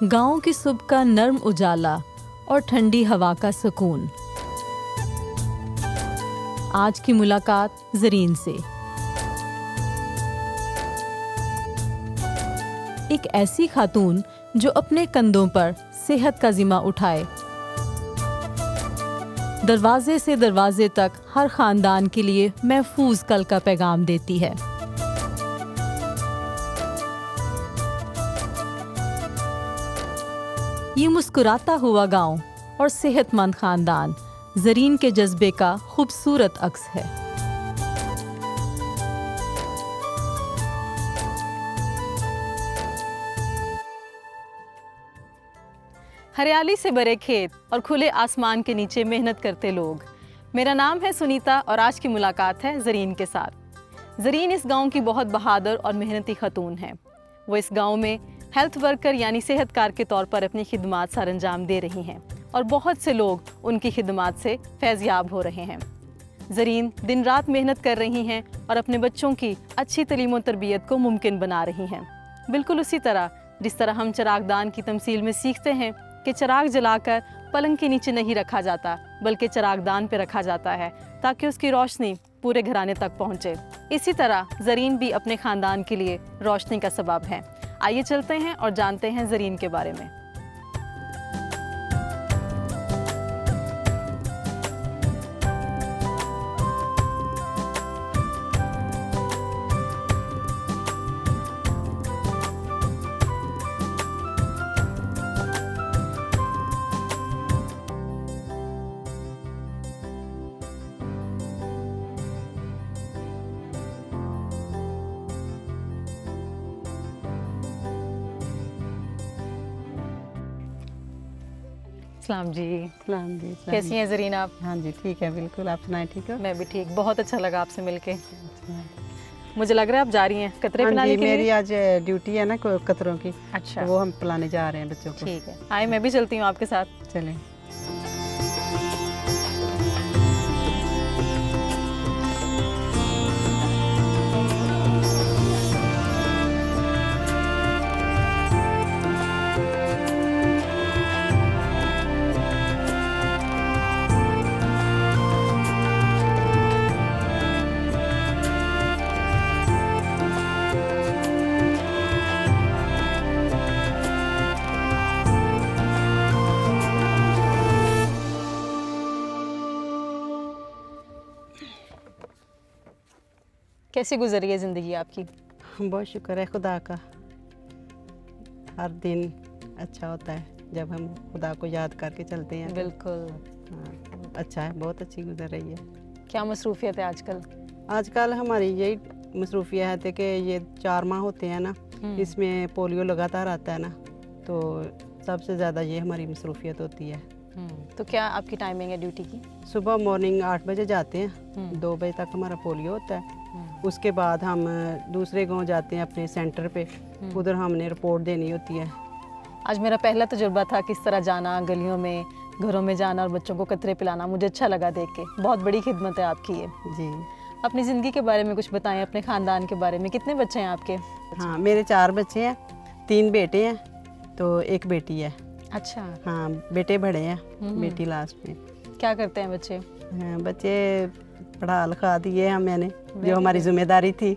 गाँव की सुबह का नर्म उजाला और ठंडी हवा का सुकून। आज की मुलाकात ज़रीन से। एक ऐसी खातून जो अपने कंधों पर सेहत का जिम्मा उठाए, दरवाजे से दरवाजे तक हर खानदान के लिए महफूज कल का पैगाम देती है। ये मुस्कुराता हुआ गांव और सेहतमंद खानदान ज़रीन के जज्बे का खूबसूरत अक्स है। हरियाली से भरे खेत और खुले आसमान के नीचे मेहनत करते लोग। मेरा नाम है सुनीता और आज की मुलाकात है ज़रीन के साथ। ज़रीन इस गांव की बहुत बहादुर और मेहनती खतून है। वो इस गांव में हेल्थ वर्कर यानी सेहतकार के तौर पर अपनी खिदमात सर अंजाम दे रही हैं और बहुत से लोग उनकी खिदमात से फैज़याब हो रहे हैं। ज़रीन दिन रात मेहनत कर रही हैं और अपने बच्चों की अच्छी तालीम और तरबियत को मुमकिन बना रही हैं। बिल्कुल उसी तरह जिस तरह हम चिरागदान की तमसील में सीखते हैं कि चिराग जलाकर पलंग के नीचे नहीं रखा जाता बल्कि चिरागदान पे रखा जाता है ताकि उसकी रोशनी पूरे घराने तक पहुंचे। इसी तरह ज़रीन भी अपने ख़ानदान के लिए रोशनी का सबब है। आइए चलते हैं और जानते हैं ज़रीन के बारे में। सलाम जी। सलाम जी। कैसी हैं ज़रीन आप? हाँ जी ठीक है, बिल्कुल। आप सुनाए ठीक हो? मैं भी ठीक। बहुत अच्छा लगा आपसे मिलके। मुझे लग रहा है आप जा रही हैं कतरे हाँ पिलाने जी, के लिए? मेरी आज ड्यूटी है ना कतरों की। अच्छा, तो वो हम पिलाने जा रहे हैं बच्चों को। ठीक है। आए मैं भी चलती हूँ आपके साथ। चलें। कैसी गुजरी है ज़िंदगी आपकी? बहुत शुक्र है खुदा का। हर दिन अच्छा होता है जब हम खुदा को याद करके चलते हैं। बिल्कुल। हाँ, अच्छा है, बहुत अच्छी गुजर रही है। क्या मसरूफियत है आजकल? आजकल हमारी यही मसरूफियत है कि ये 4 माह होते हैं ना, इसमें पोलियो लगातार आता है ना, तो सबसे ज़्यादा ये हमारी मसरूफियत होती है। तो क्या आपकी टाइमिंग है ड्यूटी की? सुबह मॉर्निंग 8 बजे जाते हैं, 2 बजे तक हमारा पोलियो होता है। उसके बाद हम दूसरे गांव जाते हैं अपने सेंटर पे, उधर हमने रिपोर्ट देनी होती है। आज मेरा पहला तजुर्बा था किस तरह जाना, गलियों में घरों में जाना और बच्चों को कतरे पिलाना। मुझे अच्छा लगा देख के। बहुत बड़ी खिदमत है आपकी ये। जी। अपनी ज़िंदगी के बारे में कुछ बताएं, अपने ख़ानदान के बारे में। कितने बच्चे हैं आपके? हाँ, मेरे 4 बच्चे हैं, 3 बेटे हैं तो 1 बेटी है। अच्छा। हाँ, बेटे बड़े हैं, बेटी लास्ट में। क्या करते हैं बच्चे? हाँ, बच्चे पढ़ा लिखा दिए हैं मैंने, जो हमारी जिम्मेदारी थी।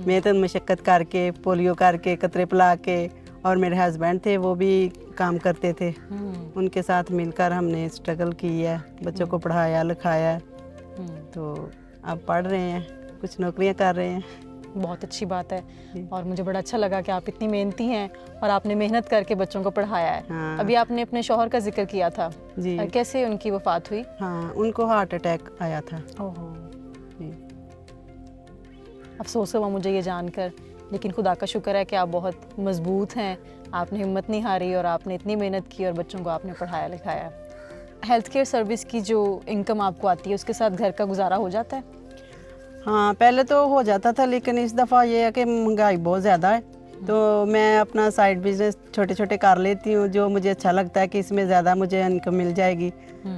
मैं तो मशक्क़त करके, पोलियो करके, कतरे पिला के, और मेरे हस्बैंड थे वो भी काम करते थे। उनके साथ मिलकर हमने स्ट्रगल की है, बच्चों को पढ़ाया लिखाया। तो अब पढ़ रहे हैं, कुछ नौकरियां कर रहे हैं। बहुत अच्छी बात है और मुझे बड़ा अच्छा लगा कि आप इतनी मेहनती हैं और आपने मेहनत करके बच्चों को पढ़ाया है। हाँ। अभी आपने अपने शौहर का जिक्र किया था जी। कैसे उनकी वफात हुई? हाँ, उनको हार्ट अटैक आया था। ओहो, जी। अफसोस हुआ मुझे ये जानकर, लेकिन खुदा का शुक्र है कि आप बहुत मजबूत हैं। आपने हिम्मत नहीं हारी और आपने इतनी मेहनत की और बच्चों को आपने पढ़ाया लिखाया। हेल्थ केयर सर्विस की जो इनकम आपको आती है उसके साथ घर का गुजारा हो जाता है? हाँ, पहले तो हो जाता था, लेकिन इस दफ़ा ये है कि महंगाई बहुत ज़्यादा है, तो मैं अपना साइड बिजनेस छोटे छोटे कर लेती हूँ। जो मुझे अच्छा लगता है कि इसमें ज़्यादा मुझे इनकम मिल जाएगी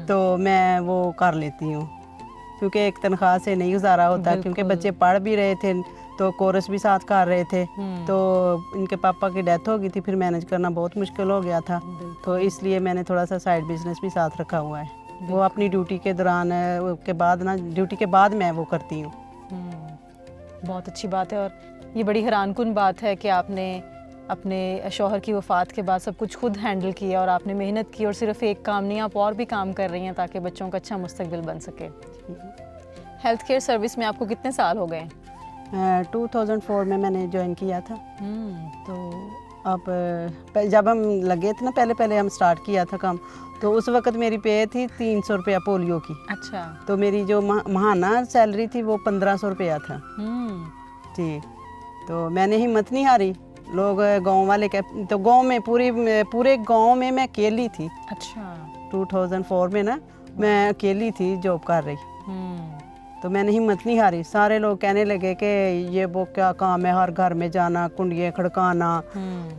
तो मैं वो कर लेती हूँ, क्योंकि एक तनख्वाह से नहीं गुजारा होता, क्योंकि बच्चे पढ़ भी रहे थे तो कोरस भी साथ कर रहे थे। तो इनके पापा की डेथ हो गई थी, फिर मैनेज करना बहुत मुश्किल हो गया था। तो इसलिए मैंने थोड़ा सा साइड बिजनेस भी साथ रखा हुआ है। वो अपनी ड्यूटी के दौरान के बाद ना, ड्यूटी के बाद मैं वो करती हूँ। बहुत अच्छी बात है। और ये बड़ी हैरानकुन बात है कि आपने अपने शौहर की वफ़ात के बाद सब कुछ खुद हैंडल किया और आपने मेहनत की, और सिर्फ एक काम नहीं, आप और भी काम कर रही हैं ताकि बच्चों का अच्छा मुस्तकबिल बन सके। हेल्थ केयर सर्विस में आपको कितने साल हो गए? 2004 में मैंने ज्वाइन किया था। तो अब जब हम लगे थे ना, पहले हम स्टार्ट किया था काम, तो उस वक्त मेरी पे थी 300 रुपया पोलियो की। अच्छा। तो मेरी जो महाना सैलरी थी वो 1500 रुपया था जी। तो मैंने हिम्मत नहीं हारी। लोग गांव वाले तो गांव में पूरे गांव में मैं अकेली थी। अच्छा। 2004 में ना मैं अकेली थी जॉब कर रही। तो मैंने हिम्मत नहीं हारी। सारे लोग कहने लगे कि ये वो क्या काम है, हर घर में जाना, कुंडियाँ खड़काना,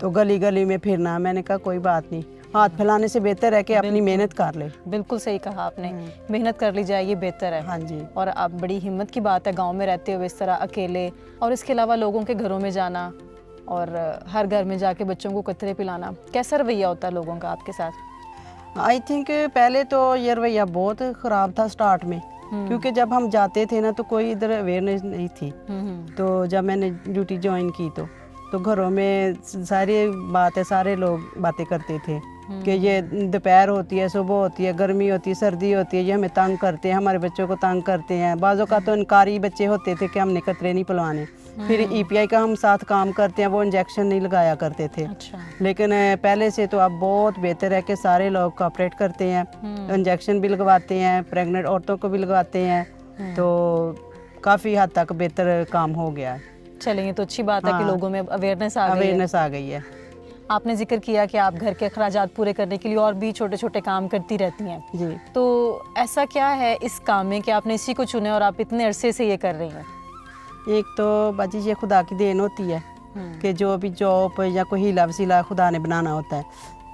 तो गली गली में फिरना। मैंने कहा कोई बात नहीं, हाथ फैलाने से बेहतर है कि अपनी मेहनत कर ले। बिल्कुल सही कहा आपने, मेहनत कर ली जाए ये बेहतर है। हाँ जी। और आप बड़ी हिम्मत की बात है गांव में रहते हुए इस तरह अकेले, और इसके अलावा लोगों के घरों में जाना और हर घर में जाके बच्चों को कतरे पिलाना। कैसा रवैया होता है लोगों का आपके साथ? आई थिंक पहले तो ये रवैया बहुत ख़राब था स्टार्ट में, क्योंकि जब हम जाते थे ना तो कोई इधर अवेयरनेस नहीं थी। तो जब मैंने ड्यूटी ज्वाइन की तो घरों में सारी बात है, सारे लोग बातें करते थे कि ये दोपहर होती है, सुबह होती है, गर्मी होती है, सर्दी होती है, ये हमें तंग करते हैं, हमारे बच्चों को तंग करते हैं। बाज़ों का तो इनकारी बच्चे होते थे कि हमने कतरे नहीं पिलवाने। फिर ईपीआई का हम साथ काम करते हैं, वो इंजेक्शन नहीं लगाया करते थे। अच्छा। लेकिन पहले से तो अब बहुत बेहतर है कि सारे लोग कोऑपरेट करते हैं, इंजेक्शन भी लगवाते हैं, प्रेग्नेंट औरतों को भी लगवाते हैं। तो काफ़ी हद तक बेहतर काम हो गया है। चलेंगे तो अच्छी बात है कि लोगों में अवेयरनेस आ गई है। आपने जिक्र किया कि आप घर के अखराजात पूरे करने के लिए और भी छोटे छोटे काम करती रहती हैं जी। तो ऐसा क्या है इस काम में कि आपने इसी को चुने और आप इतने अरसे से ये कर रही हैं? एक तो बाजी ये खुदा की देन होती है कि जो भी जॉब या कोई हीला वसीला खुदा ने बनाना होता है।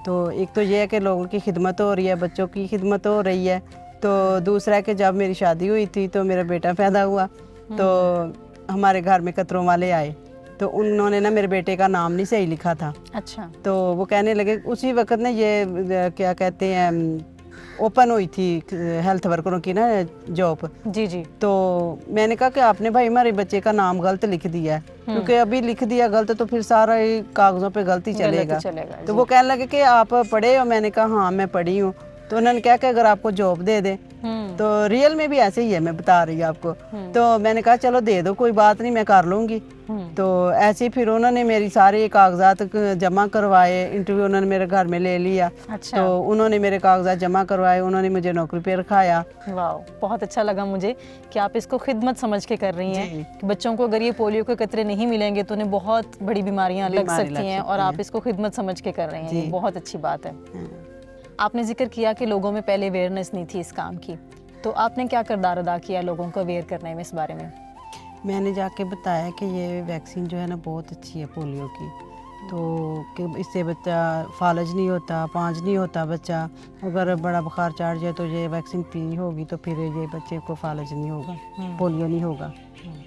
तो एक तो ये है कि लोगों की खिदमत हो रही है, बच्चों की खिदमत हो रही है। तो दूसरा है कि जब मेरी शादी हुई थी तो मेरा बेटा पैदा हुआ, तो हमारे घर में कतरों वाले आए, तो उन्होंने ना मेरे बेटे का नाम नहीं सही लिखा था। अच्छा। तो वो कहने लगे, उसी वक्त ना ये क्या कहते हैं ओपन हुई थी हेल्थ वर्करों की ना जॉब। जी जी। तो मैंने कहा कि आपने भाई हमारे बच्चे का नाम गलत लिख दिया है, क्योंकि अभी लिख दिया गलत तो फिर सारा ही कागजों पे गलती चलेगा। तो वो कहने लगे कि आप पढ़े हो? मैंने कहा हाँ मैं पढ़ी हूँ। तो उन्होंने कहा कि अगर आपको जॉब दे दे, तो रियल में भी ऐसे ही है, मैं बता रही हूँ आपको। तो मैंने कहा चलो दे दो, कोई बात नहीं, मैं कर लूँगी। तो ऐसे फिर उन्होंने मेरी सारे कागजात जमा करवाए, इंटरव्यू उन्होंने मेरे घर में ले लिया। अच्छा। तो उन्होंने मेरे कागजात जमा करवाए, उन्होंने मुझे नौकरी पे रखाया। वाह, बहुत अच्छा लगा मुझे कि आप इसको खिदमत समझ के कर रही हैं कि बच्चों को अगर ये पोलियो के कतरे नहीं मिलेंगे तो उन्हें बहुत बड़ी बीमारियां लग सकती हैं, और आप इसको खिदमत समझ के कर रहे हैं। ये बहुत अच्छी बात है। आपने जिक्र किया कि लोगों में पहले अवेयरनेस नहीं थी इस काम की, तो आपने क्या किरदार अदा किया लोगों को अवेयर करने में इस बारे में? मैंने जाके बताया कि ये वैक्सीन जो है ना बहुत अच्छी है पोलियो की, तो कि इससे बच्चा फालज नहीं होता, पाँच नहीं होता बच्चा। अगर बड़ा बुखार चढ़ जाए तो ये वैक्सीन पी होगी तो फिर ये बच्चे को फालज नहीं होगा, पोलियो नहीं होगा।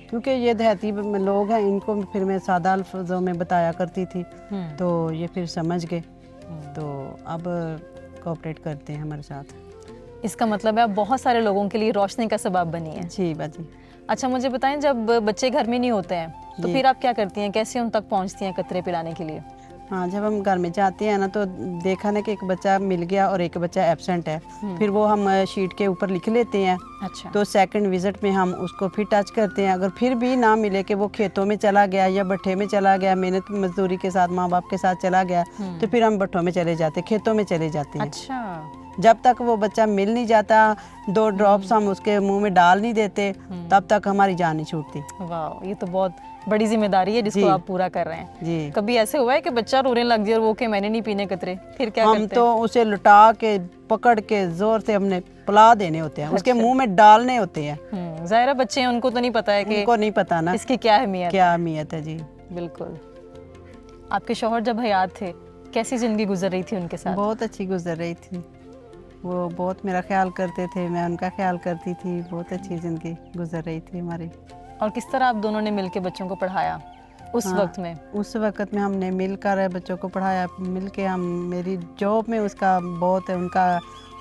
क्योंकि ये देहाती लोग हैं, इनको फिर मैं सादा अल्फाजों में बताया करती थी, तो ये फिर समझ गए, तो अब कोऑपरेट करते हैं हमारे साथ। इसका मतलब है आप बहुत सारे लोगों के लिए रोशनी का सबब बनी है। जी बाजी। अच्छा, मुझे बताएं, जब बच्चे घर में नहीं होते हैं तो फिर आप क्या करती हैं, कैसे उन तक पहुंचती हैं कतरे पिलाने के लिए? हाँ, जब हम घर में जाते हैं ना तो देखा ना कि एक बच्चा मिल गया और एक बच्चा एब्सेंट है, फिर वो हम शीट के ऊपर लिख लेते हैं। अच्छा। तो सेकंड विजिट में हम उसको फिर टच करते हैं। अगर फिर भी ना मिले कि वो खेतों में चला गया या भट्ठे में चला गया, मेहनत मजदूरी के साथ माँ बाप के साथ चला गया, तो फिर हम भट्ठों में चले जाते, खेतों में चले जाते हैं। अच्छा। जब तक वो बच्चा मिल नहीं जाता, 2 ड्रॉप्स हम उसके मुंह में डाल नहीं देते, तब तक हमारी जान नहीं छूटती। वाह, ये तो बहुत बड़ी जिम्मेदारी है जिसको आप पूरा कर रहे हैं। जी। कभी ऐसे हुआ है कि बच्चा रोने लग जाए और वो कि मैंने नहीं पीने कतरे, फिर क्या करते हैं? हम तो उसे लुटा के पकड़ के जोर से हमने पिला देने होते हैं। अच्छा। उसके मुंह में डालने होते हैं। ज़ाहिर है बच्चे हैं, उनको तो नहीं पता है कि उनको नहीं पता ना इसकी क्या अहमियत है। जी बिल्कुल। आपके शौहर जब हयात थे कैसी जिंदगी गुजर रही थी उनके साथ? बहुत अच्छी गुजर रही थी, वो बहुत मेरा ख्याल करते थे, मैं उनका ख्याल करती थी, बहुत अच्छी ज़िंदगी गुजर रही थी हमारी। और किस तरह आप दोनों ने मिलके बच्चों को पढ़ाया उस हाँ, वक्त में? उस वक्त में हमने मिलकर बच्चों को पढ़ाया, मिलके हम, मेरी जॉब में उसका बहुत उनका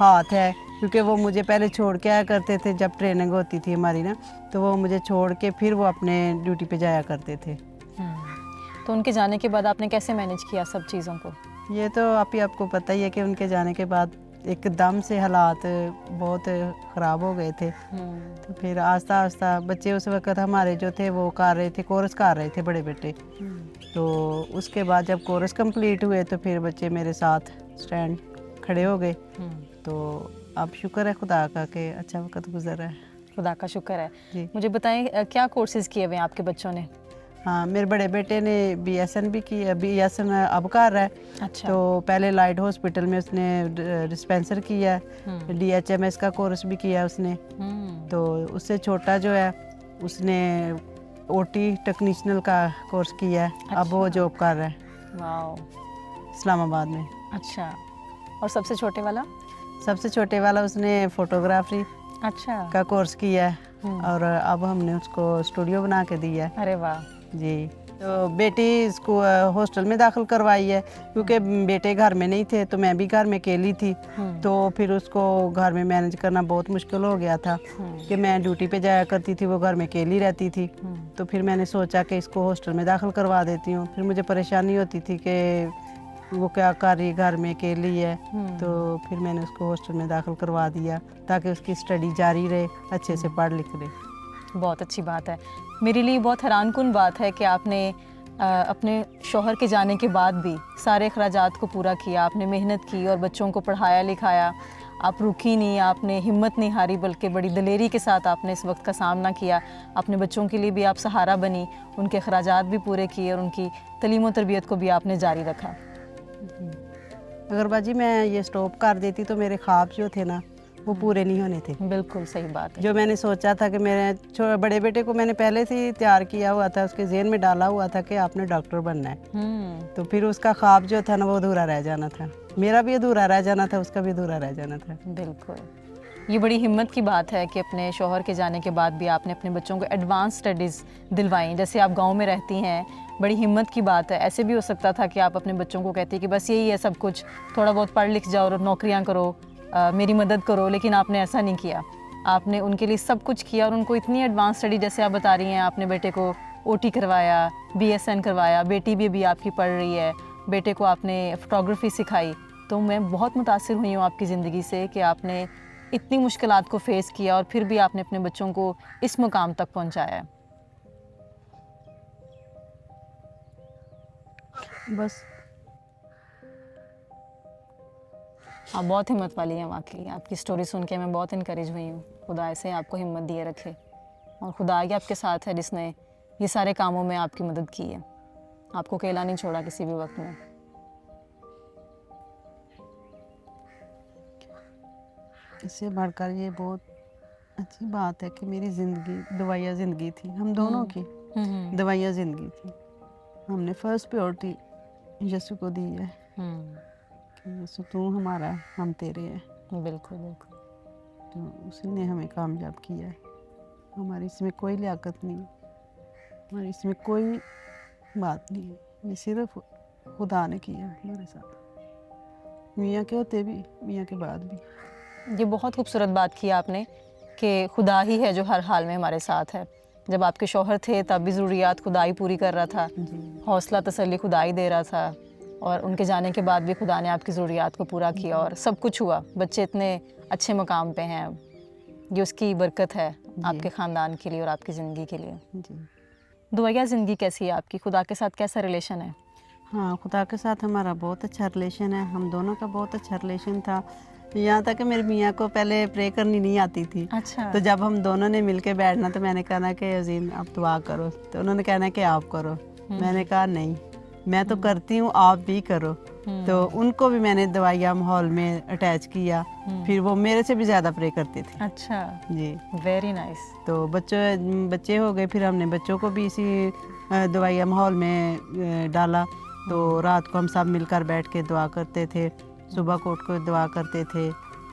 हाथ है, क्योंकि वो मुझे पहले छोड़ के आया करते थे जब ट्रेनिंग होती थी हमारी ना, तो वो मुझे छोड़ के फिर वो अपने ड्यूटी पे जाया करते थे। तो उनके जाने के बाद आपने कैसे मैनेज किया सब चीज़ों को? ये तो आपको पता ही है कि उनके जाने के बाद एकदम से हालात बहुत ख़राब हो गए थे। तो फिर आस्ता आस्ता बच्चे उस वक़्त हमारे जो थे वो कर रहे थे, कोर्स कर रहे थे बड़े बेटे। तो उसके बाद जब कोर्स कंप्लीट हुए तो फिर बच्चे मेरे साथ स्टैंड खड़े हो गए। तो अब शुक्र है खुदा का कि अच्छा वक्त गुजर रहा है। खुदा का शुक्र है। जी। मुझे बताएं क्या कोर्सेज किए हुए हैं आपके बच्चों ने? हाँ, मेरे बड़े बेटे ने BSN भी किया, BSN अब कर रहा है। अच्छा। तो पहले लाइट हॉस्पिटल में उसने डिस्पेंसर किया है, DHMS का कोर्स भी किया है उसने। तो उससे छोटा जो है उसने OT टेक्नीशियन का कोर्स किया है। अब वो जॉब कर रहा है वाह। इस्लामाबाद में। अच्छा। और सबसे छोटे वाला? सबसे छोटे वाला उसने फोटोग्राफी अच्छा का कोर्स किया है और अब हमने उसको स्टूडियो बना के दिया है। अरे वाह। जी। तो बेटी इसको हॉस्टल में दाखिल करवाई है, क्योंकि बेटे घर में नहीं थे तो मैं भी घर में अकेली थी। तो फिर उसको घर में मैनेज करना बहुत मुश्किल हो गया था कि मैं ड्यूटी पे जाया करती थी, वो घर में अकेली रहती थी। तो फिर मैंने सोचा कि इसको हॉस्टल में दाखिल करवा देती हूँ। फिर मुझे परेशानी होती थी कि वो क्या कर रही, घर में अकेली है। तो फिर मैंने उसको हॉस्टल में दाखिल करवा दिया ताकि उसकी स्टडी जारी रहे, अच्छे से पढ़ लिख ले। बहुत अच्छी बात है। मेरे लिए बहुत हैरानकुन बात है कि आपने अपने शौहर के जाने के बाद भी सारे अखराजात को पूरा किया, आपने मेहनत की और बच्चों को पढ़ाया लिखाया। आप रुकी नहीं, आपने हिम्मत नहीं हारी, बल्कि बड़ी दलेरी के साथ आपने इस वक्त का सामना किया। अपने बच्चों के लिए भी आप सहारा बनी, उनके अखराजात भी पूरे किए और उनकी तलीम व तरबियत को भी आपने जारी रखा। अगर बाजी मैं ये स्टॉप कर देती तो मेरे ख्वाब जो थे ना वो पूरे नहीं होने थे। बिल्कुल सही बात है। जो मैंने सोचा था कि मेरे बड़े बेटे को मैंने पहले से ही तैयार किया हुआ था, उसके ज़हन में डाला हुआ था कि आपने डॉक्टर बनना है। तो फिर उसका ख्वाब जो था ना वो अधूरा रह जाना था, मेरा भी अधूरा रह जाना था, उसका भी अधूरा रह जाना था। बिल्कुल। ये बड़ी हिम्मत की बात है कि अपने शौहर के जाने के बाद भी आपने अपने बच्चों को एडवांस स्टडीज़ दिलवाई। जैसे आप गांव में रहती हैं, बड़ी हिम्मत की बात है। ऐसे भी हो सकता था कि आप अपने बच्चों को कहती कि बस यही है सब कुछ, थोड़ा बहुत पढ़ लिख जाओ और नौकरियां करो, मेरी मदद करो, लेकिन आपने ऐसा नहीं किया। आपने उनके लिए सब कुछ किया और उनको इतनी एडवांस स्टडी, जैसे आप बता रही हैं, आपने बेटे को OT करवाया, BSN करवाया, बेटी भी अभी आपकी पढ़ रही है, बेटे को आपने फोटोग्राफी सिखाई। तो मैं बहुत मुतासिर हुई हूँ आपकी ज़िंदगी से कि आपने इतनी मुश्किलात को फेस किया और फिर भी आपने अपने बच्चों को इस मुकाम तक पहुँचाया है। बस आप बहुत हिम्मत वाली हैं वाकई। आपकी स्टोरी सुन के मैं बहुत इनकरेज हुई हूँ। खुदा ऐसे आपको हिम्मत दिए रखे और खुदा आगे आपके साथ है, जिसने ये सारे कामों में आपकी मदद की है, आपको अकेला नहीं छोड़ा किसी भी वक्त में। इससे बढ़कर ये बहुत अच्छी बात है कि मेरी ज़िंदगी दवाइयाँ ज़िंदगी थी, हम दोनों की दवाइयाँ ज़िंदगी थी। हमने फर्स्ट प्रायोरिटी यीशु को दी है कि यीशु तू हमारा, हम तेरे हैं। बिल्कुल बिल्कुल। तो उसी ने हमें कामयाब किया है। हमारी इसमें कोई लियाकत नहीं, हमारी इसमें कोई बात नहीं है, ये सिर्फ खुदा ने किया है हमारे साथ, मियाँ के होते भी, मियाँ के बाद भी। ये बहुत खूबसूरत बात की आपने कि खुदा ही है जो हर हाल में हमारे साथ है। जब आपके शौहर थे तब भी ज़रूरियात खुदा ही पूरी कर रहा था, हौसला तसल्ली खुदा ही दे रहा था, और उनके जाने के बाद भी खुदा ने आपकी ज़रूरियात को पूरा किया और सब कुछ हुआ। बच्चे इतने अच्छे मकाम पे हैं, ये उसकी बरकत है आपके ख़ानदान के लिए और आपकी ज़िंदगी के लिए। दुआया ज़िंदगी कैसी है आपकी? खुदा के साथ कैसा रिलेशन है? हाँ, खुदा के साथ हमारा बहुत अच्छा रिलेशन है, हम दोनों का बहुत अच्छा रिलेशन था। यहाँ तक कि मेरी मियाँ को पहले प्रे करनी नहीं आती थी। अच्छा। तो जब हम दोनों ने मिलके बैठना तो मैंने कहना कि अजीम आप दुआ करो, तो उन्होंने कहना कि आप करो। मैंने कहा नहीं, मैं तो करती हूँ, आप भी करो। तो उनको भी मैंने दवाइया माहौल में अटैच किया, फिर वो मेरे से भी ज़्यादा प्रे करते थे। अच्छा जी, वेरी नाइस। तो बच्चे हो गए, फिर हमने बच्चों को भी इसी दवाइया माहौल में डाला। तो रात को हम सब मिलकर बैठ के दुआ करते थे, सुबह को उठ कर दुआ करते थे,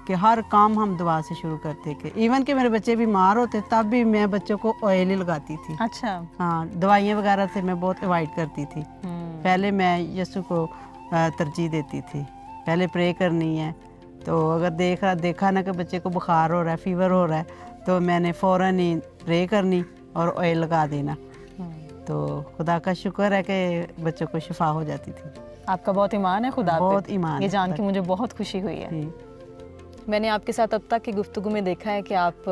कि हर काम हम दुआ से शुरू करते थे। इवन कि मेरे बच्चे बीमार होते तब भी मैं बच्चों को ऑयल ही लगाती थी। अच्छा। हाँ, दवाइयाँ वगैरह से मैं बहुत अवॉइड करती थी। पहले मैं यीशु को तरजीह देती थी, पहले प्रे करनी है। तो अगर देखा ना कि बच्चे को बुखार हो रहा है, फीवर हो रहा है, तो मैंने फ़ौरन ही प्रे करनी और ऑयल लगा देना। तो खुदा का शुक्र है कि बच्चों को शिफा हो जाती थी। आपका बहुत ईमान है खुदा पे। बहुत ईमान ये है जान खुदा के मुझे बहुत खुशी हुई है। जी। मैंने आपके साथ अब तक की गुफ्तगू में देखा है कि आप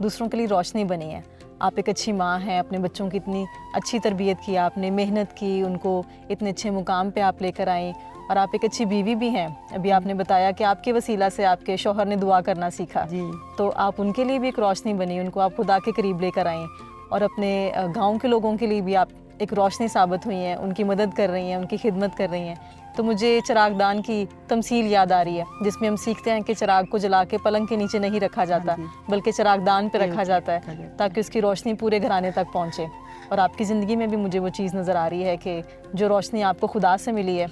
दूसरों के लिए रोशनी बनी है। आप एक अच्छी माँ हैं, अपने बच्चों की इतनी अच्छी तरबियत की, आपने मेहनत की, उनको इतने अच्छे मुकाम पे आप लेकर आई, और आप एक अच्छी बीवी भी हैं। अभी आपने बताया कि आपके वसीला से आपके शौहर ने दुआ करना सीखा, जी। तो आप उनके लिए भी एक रोशनी बनी, उनको आप खुदा के करीब लेकर आई, और अपने गांव के लोगों के लिए भी आप एक रोशनी साबित हुई हैं, उनकी मदद कर रही हैं, उनकी खिदमत कर रही हैं। तो मुझे चिरागदान की तमसील याद आ रही है, जिसमें हम सीखते हैं कि चिराग को जला के पलंग के नीचे नहीं रखा जाता, बल्कि चिरागदान पे रखा जाता है ताकि उसकी रोशनी पूरे घराने तक पहुँचे। और आपकी ज़िंदगी में भी मुझे वो चीज़ नज़र आ रही है कि जो रोशनी आपको खुदा से मिली है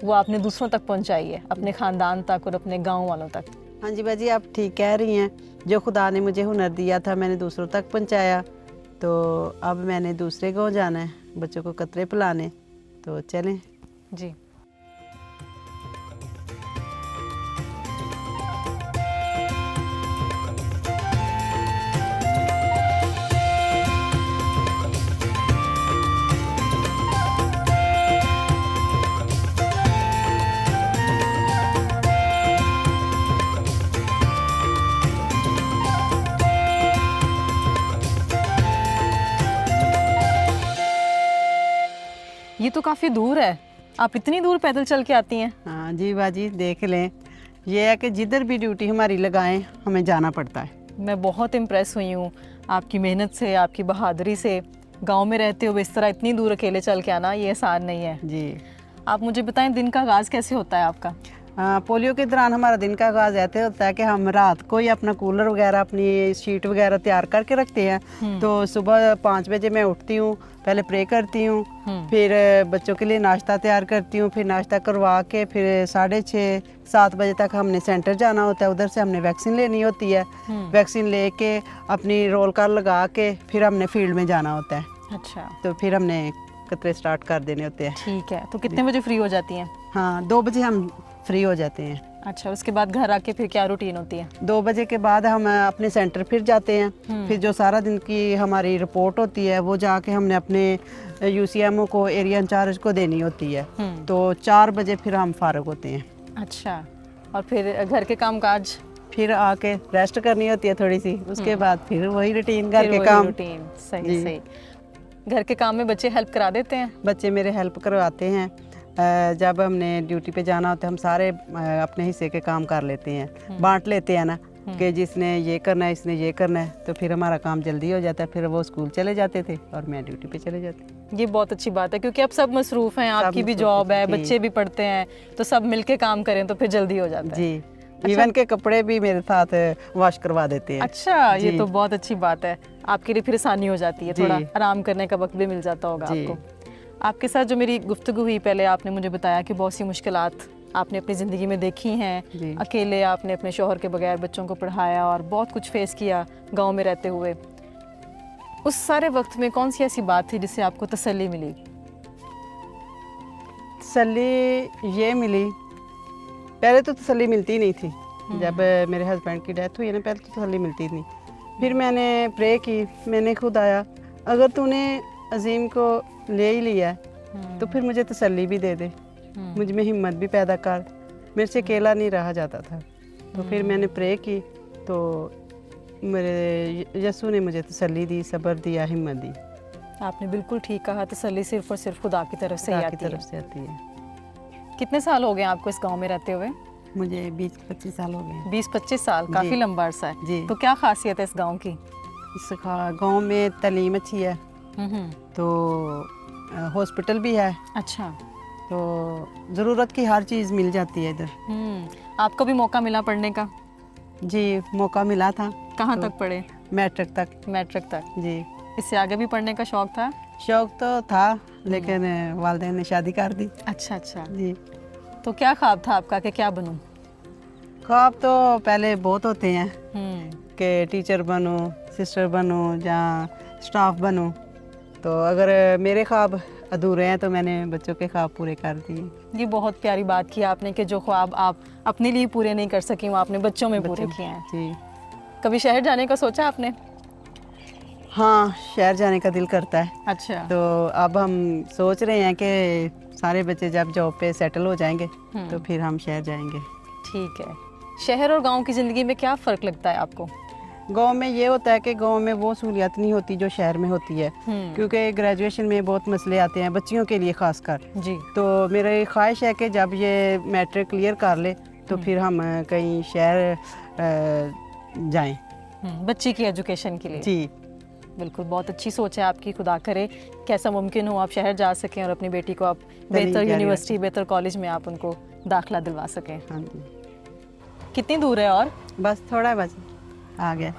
वो आपने दूसरों तक पहुँचाई है, अपने ख़ानदान तक और अपने गाँव वालों तक। हाँ जी बाजी, आप ठीक कह रही हैं। जो खुदा ने मुझे हुनर दिया था मैंने दूसरों तक पहुँचाया, तो अब मैंने दूसरे को जाना है, बच्चों को कतरे पिलाने। तो चलें जी। ये तो काफ़ी दूर है, आप इतनी दूर पैदल चल के आती हैं? हाँ जी बाजी, देख लें, ये है कि जिधर भी ड्यूटी हमारी लगाएं हमें जाना पड़ता है। मैं बहुत इम्प्रेस हुई हूँ आपकी मेहनत से, आपकी बहादुरी से। गांव में रहते हुए इस तरह इतनी दूर अकेले चल के आना ये आसान नहीं है जी। आप मुझे बताएं, दिन का आगाज़ कैसे होता है आपका? पोलियो के दौरान हमारा दिन का आगाज़ ऐसे होता है कि हम रात को ही अपना कूलर वगैरह, अपनी शीट वगैरह तैयार करके रखते हैं। तो सुबह 5 बजे मैं उठती हूँ, पहले प्रे करती हूँ, फिर बच्चों के लिए नाश्ता तैयार करती हूँ, फिर नाश्ता करवा के फिर 6:30-7 बजे तक हमने सेंटर जाना होता है। उधर से हमने वैक्सीन लेनी होती है, वैक्सीन लेके अपनी रोल कॉल लगा के फिर हमने फील्ड में जाना होता है। अच्छा। तो फिर हमने कतरे स्टार्ट कर देने होते हैं। ठीक है, तो कितने बजे फ्री हो जाती हैं? हाँ, 2 बजे हम फ्री हो जाते हैं। अच्छा, उसके बाद घर आके फिर क्या रूटीन होती है? 2 बजे के बाद हम अपने सेंटर फिर जाते हैं। फिर जो सारा दिन की हमारी रिपोर्ट होती है वो जाके हमने अपने यूसीएमओ को, एरिया इंचार्ज को देनी होती है। तो 4 बजे फिर हम फारग होते हैं। अच्छा, और फिर घर के काम काज? फिर आके रेस्ट करनी होती है थोड़ी सी, उसके बाद फिर वही रूटीन, घर के काम। रूटीन, सही सही। घर के काम में बच्चे हेल्प करा देते हैं? बच्चे मेरे हेल्प करवाते हैं। जब हमने ड्यूटी पे जाना होता है हम सारे अपने हिस्से के काम कर लेते हैं, बांट लेते हैं ना कि जिसने ये करना है, इसने ये करना है। तो फिर हमारा काम जल्दी हो जाता है। फिर वो स्कूल चले जाते थे और मैं ड्यूटी पे चले जाती। ये बहुत अच्छी बात है, क्योंकि अब सब मसरूफ हैं, आपकी भी जॉब है, बच्चे भी पढ़ते हैं, तो सब मिलके काम करें तो फिर जल्दी हो जाता है। जी। इवन के कपड़े भी मेरे साथ वॉश करवा देते हैं। अच्छा, ये तो बहुत अच्छी बात है, आपके लिए फिर आसानी हो जाती है, थोड़ा आराम करने का वक्त भी मिल जाता होगा आपको। आपके साथ जो मेरी गुफ्तगू हुई, पहले आपने मुझे बताया कि बहुत सी मुश्किलात आपने अपनी ज़िंदगी में देखी हैं, अकेले आपने अपने शौहर के बगैर बच्चों को पढ़ाया और बहुत कुछ फेस किया गांव में रहते हुए। उस सारे वक्त में कौन सी ऐसी बात थी जिससे आपको तसल्ली मिली? तसल्ली ये मिली, पहले तो तसल्ली मिलती नहीं थी। जब मेरे हस्बैंड की डेथ हुई है ना, पहले तो तसल्ली मिलती नहीं। फिर मैंने प्रे की, मैंने खुद आया, अगर तूने अजीम को ले ही लिया है तो फिर मुझे तसल्ली भी दे दे, मुझ में हिम्मत भी पैदा कर, मेरे से अकेला नहीं रहा जाता था। तो फिर मैंने प्रे की, तो मेरे यस्सु ने मुझे तसल्ली दी, सब्र दिया, हिम्मत दी। आपने बिल्कुल ठीक कहा, तसल्ली सिर्फ और सिर्फ खुदा की तरफ से आती है। कितने साल हो गए आपको इस गांव में रहते हुए? मुझे 20-25 साल हो गए। 20-25 साल, काफ़ी लंबा अरसा है जी। तो क्या खासियत है इस गांव की? इस गांव में तालीम अच्छी है, तो हॉस्पिटल भी है। अच्छा, तो ज़रूरत की हर चीज़ मिल जाती है इधर। आपको भी मौका मिला पढ़ने का? जी, मौका मिला था। कहाँ तक पढ़े? मैट्रिक तक। मैट्रिक तक जी। इससे आगे भी पढ़ने का शौक था? शौक तो था, लेकिन वालिदैन ने शादी कर दी। अच्छा अच्छा जी। तो क्या ख्वाब था आपका कि क्या बनूं? ख्वाब तो पहले बहुत होते हैं हम्म। कि टीचर बनूं, सिस्टर बनूं या स्टाफ बनूं। तो अगर मेरे ख्वाब अधूरे हैं तो मैंने बच्चों के ख्वाब पूरे कर दिए। ये बहुत प्यारी बात की आपने कि जो ख्वाब आप अपने लिए पूरे नहीं कर सकी वो आपने बच्चों में पूरे किए हैं। जी कभी शहर जाने का सोचा आपने? हाँ, शहर जाने का दिल करता है। अच्छा। तो अब हम सोच रहे हैं कि सारे बच्चे जब जॉब पे सेटल हो जाएंगे तो फिर हम शहर जाएंगे। ठीक है। शहर और गांव की ज़िंदगी में क्या फ़र्क लगता है आपको? गांव में ये होता है कि गांव में वो सहूलियत नहीं होती जो शहर में होती है, क्योंकि ग्रेजुएशन में बहुत मसले आते हैं बच्चियों के लिए खासकर। जी। तो मेरी ख्वाहिश है कि जब ये मैट्रिक क्लियर कर ले तो फिर हम कहीं शहर जाएं। बच्ची की एजुकेशन के लिए। जी बिल्कुल, बहुत अच्छी सोच है आपकी। खुदा करे कैसा मुमकिन हो आप शहर जा सकें और अपनी बेटी को आप बेहतर यूनिवर्सिटी, बेहतर कॉलेज में आप उनको दाखिला दिलवा सकें। हाँ जी। कितनी दूर है और? बस थोड़ा बस आ गया।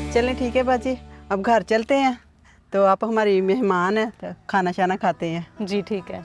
चलें ठीक है बाजी, अब घर चलते हैं। तो आप हमारी मेहमान हैं, तो खाना शाना खाते हैं। जी ठीक है।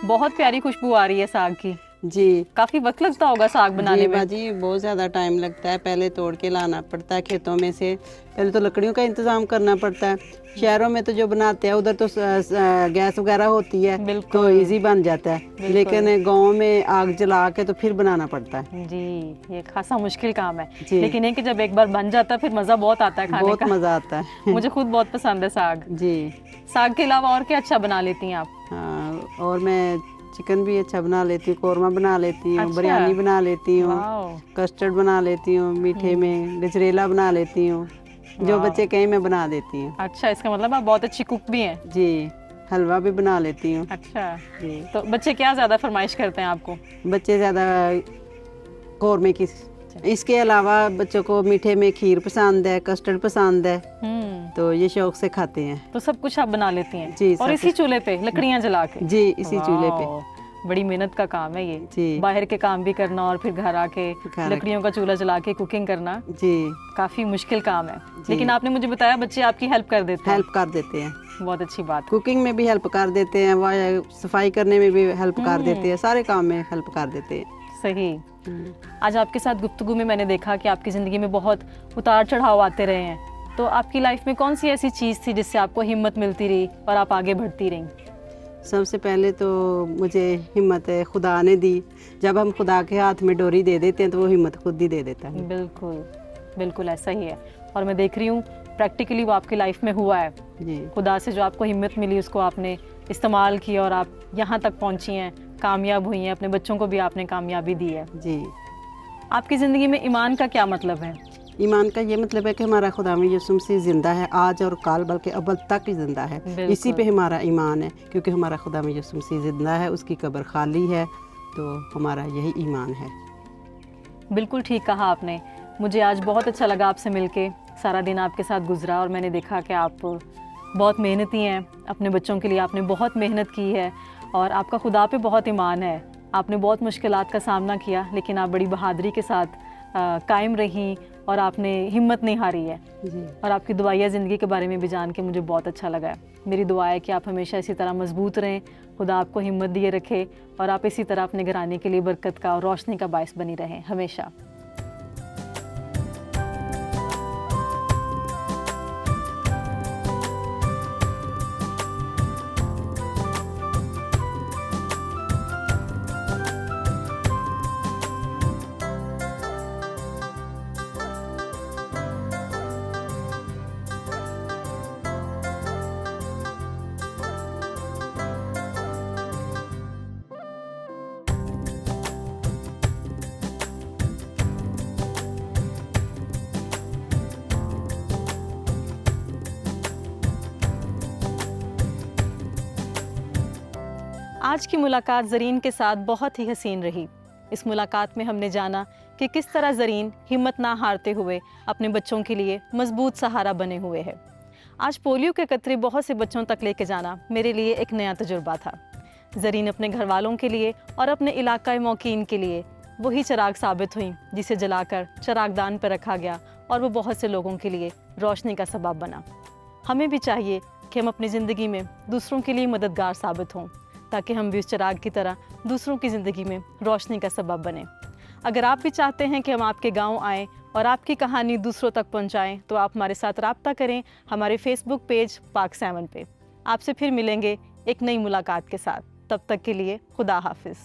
बहुत प्यारी खुशबू आ रही है साग की। जी। काफी वक्त लगता होगा साग बनाने जी में? बाजी, बहुत ज़्यादा टाइम लगता है। पहले तोड़ के लाना पड़ता है खेतों में से, पहले तो लकड़ियों का इंतज़ाम करना पड़ता है। शहरों में तो जो बनाते हैं उधर तो गैस वगैरह होती है तो इजी बन जाता है, लेकिन गांव में आग जला के तो फिर बनाना पड़ता है। जी, ये खासा मुश्किल काम है, लेकिन ये कि जब एक बार बन जाता है फिर मज़ा बहुत आता है खाने बहुत का। मज़ा आता है। मुझे खुद बहुत पसंद है साग। जी। साग के अलावा और क्या अच्छा बना लेती हैं आप? हाँ, और मैं चिकन भी अच्छा बना लेती हूँ, कौरमा बना लेती हूँ, अच्छा। बिरयानी बना लेती हूँ, वाओ। कस्टर्ड बना लेती हूँ, मीठे में गजरेला बना लेती हूँ, जो बच्चे कहीं मैं बना देती हूँ। अच्छा, इसका मतलब आप बहुत अच्छी कुक भी हैं। जी, हलवा भी बना लेती हूँ। अच्छा जी। तो बच्चे क्या ज़्यादा फरमाइश करते हैं आपको? बच्चे ज़्यादा कौरमे की, इसके अलावा बच्चों को मीठे में खीर पसंद है, कस्टर्ड पसंद है, तो ये शौक से खाते हैं। तो सब कुछ आप बना लेती हैं? जी, और इसी चूल्हे पे लकड़ियाँ जला के? जी, इसी चूल्हे पे। वाओ, बड़ी मेहनत का काम है ये। जी। बाहर के काम भी करना और फिर घर आके लकड़ियों का चूल्हा जला के कुकिंग करना जी काफी मुश्किल काम है। लेकिन आपने मुझे बताया बच्चे आपकी हेल्प कर देते हैं। हेल्प कर देते हैं, बहुत अच्छी बात। कुकिंग में भी हेल्प कर देते हैं, सफाई करने में भी हेल्प कर देते हैं, सारे काम में हेल्प कर देते हैं। सही। आज आपके साथ गुफ्तगू में मैंने देखा कि आपकी ज़िंदगी में बहुत उतार चढ़ाव आते रहे हैं, तो आपकी लाइफ में कौन सी ऐसी चीज़ थी जिससे आपको हिम्मत मिलती रही और आप आगे बढ़ती रहीं? सबसे पहले तो मुझे हिम्मत खुदा ने दी। जब हम खुदा के हाथ में डोरी दे देते हैं तो वो हिम्मत खुद ही दे देता है। बिल्कुल बिल्कुल ऐसा ही है, और मैं देख रही हूँ प्रैक्टिकली वो आपकी लाइफ में हुआ है। जी। खुदा से जो आपको हिम्मत मिली उसको आपने इस्तेमाल की और आप यहाँ तक पहुँची हैं, कामयाब हुई हैं, अपने बच्चों को भी आपने कामयाबी दी है। जी। आपकी ज़िंदगी में ईमान का क्या मतलब है? ईमान का ये मतलब है कि हमारा खुदा में यीशु मसीह जिंदा है, आज और कल बल्कि अब्बल तक ही जिंदा है। इसी पे हमारा ईमान है, क्योंकि हमारा खुदा में यीशु मसीह जिंदा है, उसकी कब्र खाली है, तो हमारा यही ईमान है। बिल्कुल ठीक कहा आपने। मुझे आज बहुत अच्छा लगा आपसे मिलके। सारा दिन आपके साथ गुजरा और मैंने देखा कि आप बहुत मेहनती हैं। अपने बच्चों के लिए आपने बहुत मेहनत की है और आपका खुदा पे बहुत ईमान है। आपने बहुत मुश्किलात का सामना किया, लेकिन आप बड़ी बहादुरी के साथ कायम रहीं और आपने हिम्मत नहीं हारी है। जी। और आपकी दुआया ज़िंदगी के बारे में भी जान के मुझे बहुत अच्छा लगा है। मेरी दुआ है कि आप हमेशा इसी तरह मजबूत रहें, खुदा आपको हिम्मत दिए रखे और आप इसी तरह अपने घराने के लिए बरकत का और रोशनी का बायस बनी रहें हमेशा। आज की मुलाकात ज़रीन के साथ बहुत ही हसीन रही। इस मुलाकात में हमने जाना कि किस तरह ज़रीन हिम्मत ना हारते हुए अपने बच्चों के लिए मजबूत सहारा बने हुए है। आज पोलियो के कतरे बहुत से बच्चों तक लेके जाना मेरे लिए एक नया तजुर्बा था। ज़रीन अपने घर वालों के लिए और अपने इलाक़ाई मौकीन के लिए वही चिराग साबित हुई जिसे जलाकर चिरागदान पर रखा गया और वो बहुत से लोगों के लिए रोशनी का सबब बना। हमें भी चाहिए कि हम अपनी ज़िंदगी में दूसरों के लिए मददगार साबित हों, ताकि हम भी उस चिराग की तरह दूसरों की ज़िंदगी में रोशनी का सबब बने। अगर आप भी चाहते हैं कि हम आपके गांव आएँ और आपकी कहानी दूसरों तक पहुंचाएं, तो आप हमारे साथ राब्ता करें हमारे फेसबुक पेज पाक 7 पे। आपसे फिर मिलेंगे एक नई मुलाकात के साथ। तब तक के लिए खुदा हाफिज़।